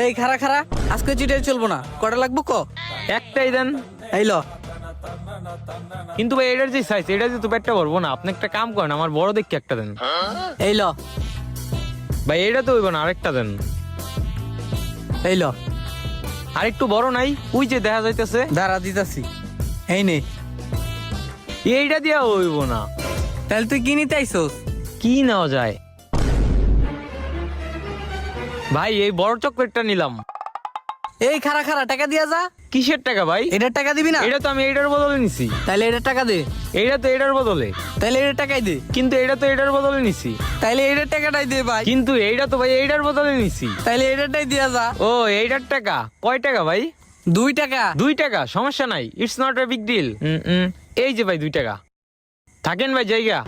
এই খারা খারা, আজকে চিটাই চলবো না, কটা লাগবো ক? একটাই দেন। এই ল। কিন্তু ভাই এটার যে সাইজ, এটা যে তো পেটটা ভরবো না। আপনি একটা কাম করেন, আমার বড় দেখে একটা দেন। এই ল। ভাই এটা তো হইব না, আরেকটা দেন। এই ল। আর একটু বড় নাই? ওই যে দেখা যাইতেছে। দাঁড়া দিতাছি। এই নে। এইটা দিয়া হইব না। তাহলে তুই কি নিতে আইসোস? কি নেওয়া যায় ভাই? এই বড় চকলেটটা নিলাম। এই খারা খারা, টাকা দিয়া যা। কিসের টাকা ভাই? এটার টাকা দিবি না? এটা তো আমি এটার বদলে নিছি। তাইলে এটার টাকা দে। এটা তো এটার বদলে। তাইলে এটার টাকাই দে। কিন্তু এটা তো এটার বদলে নিছি। তাইলে এটার টাকাটাই দে ভাই। কিন্তু এইটা তো ভাই এইটার বদলে নিছি। তাইলে এটারটাই দিয়া যা। ও এইটার টাকা কয় টাকা ভাই? 2 টাকা। 2 টাকা, সমস্যা নাই, it's not a big deal. এই যে ভাই 2 টাকা। থাকেন ভাই, জায়গা।